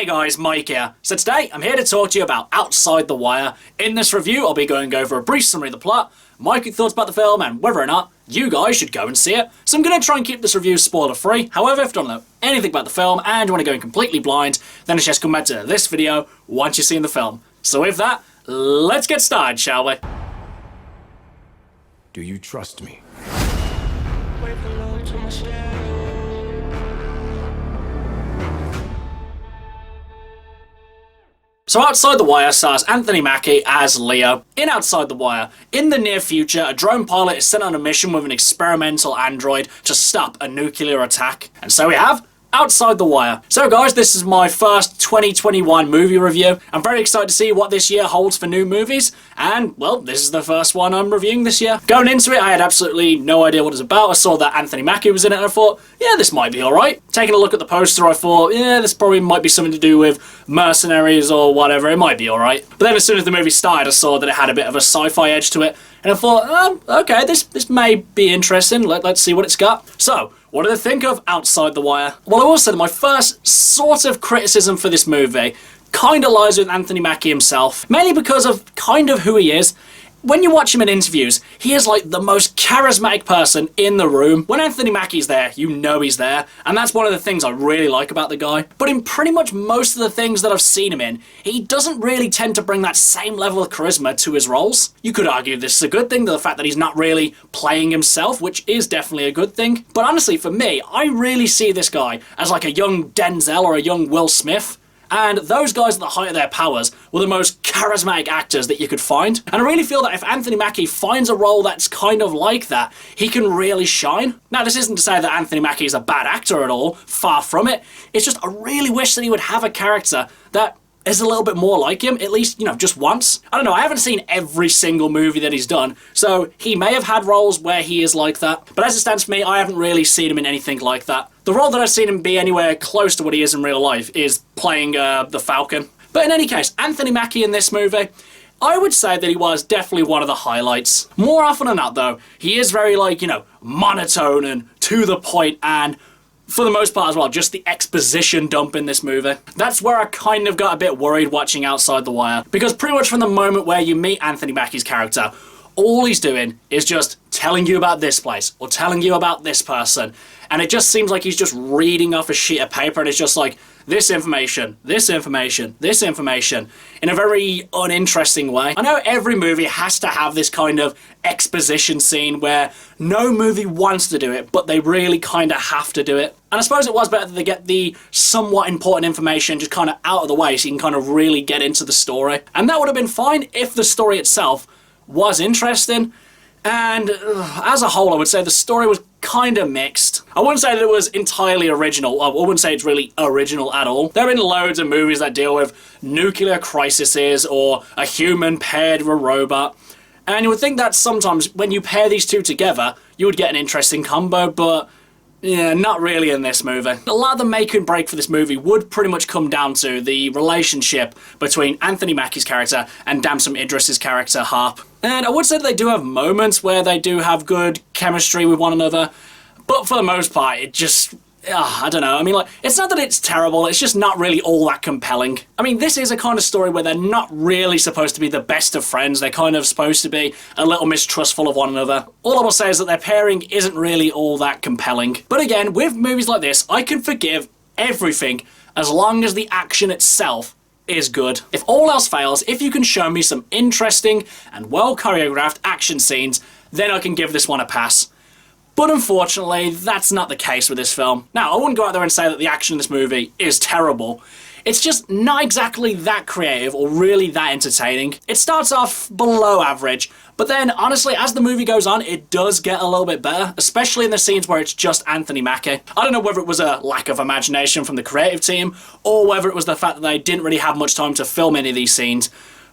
Hey guys, Mike here. So today, I'm here to talk to you about Outside the Wire. In this review, I'll be going over a brief summary of the plot, my thoughts about the film, and whether or not you guys should go and see it. So I'm going to try and keep this review spoiler-free. However, if you don't know anything about the film and you want to go in completely blind, then it's just come back to this video once you've seen the film. So with that, let's get started, shall we? Do you trust me? So Outside the Wire stars Anthony Mackie as Leo. In Outside the Wire, in the near future, a drone pilot is sent on a mission with an experimental android to stop a nuclear attack. And so we have Outside the Wire. So guys, this is my first 2021 movie review. I'm very excited to see what this year holds for new movies, and well, this is the first one I'm reviewing this year. Going into it, I had absolutely no idea what it was about. I saw that Anthony Mackie was in it and I thought, yeah, this might be alright. Taking a look at the poster, I thought, yeah, this probably might be something to do with mercenaries or whatever, it might be alright. But then as soon as the movie started, I saw that it had a bit of a sci-fi edge to it, and I thought, okay, this may be interesting, let's see what it's got. So, what did I think of Outside the Wire? Well, I will say that my first sort of criticism for this movie kind of lies with Anthony Mackie himself, mainly because of kind of who he is. When you watch him in interviews, he is like the most charismatic person in the room. When Anthony Mackie's there, you know he's there, and that's one of the things I really like about the guy. But in pretty much most of the things that I've seen him in, he doesn't really tend to bring that same level of charisma to his roles. You could argue this is a good thing, the fact that he's not really playing himself, which is definitely a good thing. But honestly, for me, I really see this guy as like a young Denzel or a young Will Smith. And those guys at the height of their powers were the most charismatic actors that you could find. And I really feel that if Anthony Mackie finds a role that's kind of like that, he can really shine. Now, this isn't to say that Anthony Mackie is a bad actor at all, far from it. It's just I really wish that he would have a character that is a little bit more like him, at least, you know, just once. I don't know, I haven't seen every single movie that he's done, so he may have had roles where he is like that, but as it stands for me, I haven't really seen him in anything like that. The role that I've seen him be anywhere close to what he is in real life is playing the Falcon. But in any case, Anthony Mackie in this movie, I would say that he was definitely one of the highlights. More often than not, though, he is very, like, you know, monotone and to the point, and for the most part as well, just the exposition dump in this movie. That's where I kind of got a bit worried watching Outside the Wire, because pretty much from the moment where you meet Anthony Mackie's character, all he's doing is just telling you about this place, or telling you about this person, and it just seems like he's just reading off a sheet of paper, and it's just like, this information, this information, this information, in a very uninteresting way. I know every movie has to have this kind of exposition scene where no movie wants to do it, but they really kind of have to do it. And I suppose it was better that they get the somewhat important information just kind of out of the way so you can kind of really get into the story. And that would have been fine if the story itself was interesting. And as a whole, I would say the story was kind of mixed. I wouldn't say that it was entirely original. I wouldn't say it's really original at all. There have been loads of movies that deal with nuclear crises or a human paired with a robot. And you would think that sometimes when you pair these two together, you would get an interesting combo, but yeah, not really in this movie. A lot of the make and break for this movie would pretty much come down to the relationship between Anthony Mackie's character and Damson Idris's character, Harp. And I would say that they do have moments where they do have good chemistry with one another, but for the most part, it just, I don't know. I mean, like, it's not that it's terrible, it's just not really all that compelling. I mean, this is a kind of story where they're not really supposed to be the best of friends. They're kind of supposed to be a little mistrustful of one another. All I will say is that their pairing isn't really all that compelling. But again, with movies like this, I can forgive everything as long as the action itself is good. If all else fails, if you can show me some interesting and well choreographed action scenes, then I can give this one a pass. But unfortunately, that's not the case with this film. Now, I wouldn't go out there and say that the action in this movie is terrible. It's just not exactly that creative or really that entertaining. It starts off below average, but then honestly, as the movie goes on, it does get a little bit better, especially in the scenes where it's just Anthony Mackie. I don't know whether it was a lack of imagination from the creative team, or whether it was the fact that they didn't really have much time to film any of these scenes.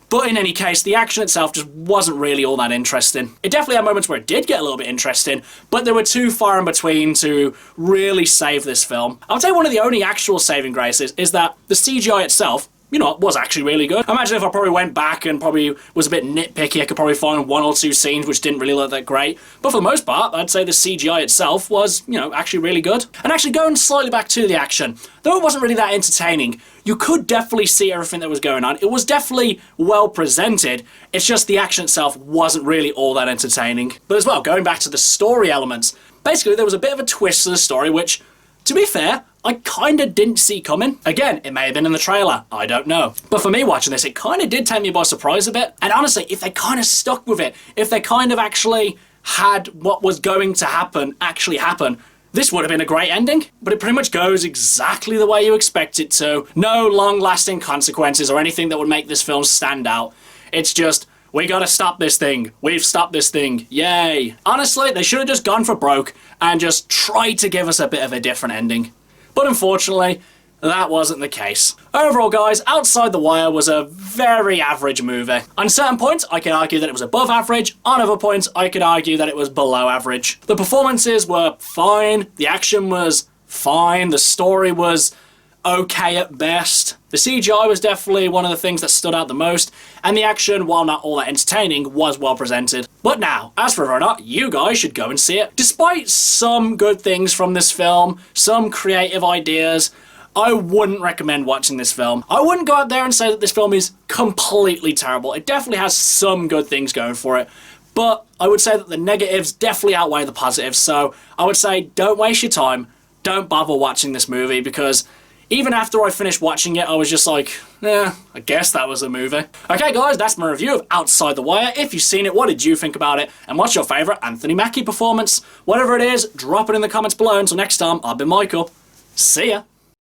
But in any case, the action itself just wasn't really all that interesting. It definitely had moments where it did get a little bit interesting, but they were too far in between to really save this film. I would say one of the only actual saving graces is that the CGI itself, you know, was actually really good. I imagine if I probably went back and probably was a bit nitpicky, I could probably find one or two scenes which didn't really look that great. But for the most part, I'd say the CGI itself was, you know, actually really good. And actually going slightly back to the action, though it wasn't really that entertaining, you could definitely see everything that was going on. It was definitely well presented. It's just the action itself wasn't really all that entertaining. But as well, going back to the story elements, basically there was a bit of a twist to the story, which, to be fair, I kind of didn't see coming. Again, it may have been in the trailer, I don't know. But for me watching this, it kind of did take me by surprise a bit. And honestly, if they kind of stuck with it, if they kind of actually had what was going to happen actually happen, this would have been a great ending. But it pretty much goes exactly the way you expect it to. No long-lasting consequences or anything that would make this film stand out. It's just, we gotta stop this thing. We've stopped this thing. Yay. Honestly, they should have just gone for broke and just tried to give us a bit of a different ending. But unfortunately, that wasn't the case. Overall, guys, Outside the Wire was a very average movie. On certain points, I could argue that it was above average. On other points, I could argue that it was below average. The performances were fine. The action was fine. The story was okay at best. The CGI was definitely one of the things that stood out the most, and the action, while not all that entertaining, was well presented. But now, as for whether or not you guys should go and see it, despite some good things from this film, some creative ideas, I wouldn't recommend watching this film. I wouldn't go out there and say that this film is completely terrible. It definitely has some good things going for it, but I would say that the negatives definitely outweigh the positives, so I would say don't waste your time, don't bother watching this movie, because even after I finished watching it, I was just like, I guess that was a movie. Okay guys, that's my review of Outside the Wire. If you've seen it, what did you think about it? And what's your favourite Anthony Mackie performance? Whatever it is, drop it in the comments below. Until next time, I've been Michael. See ya.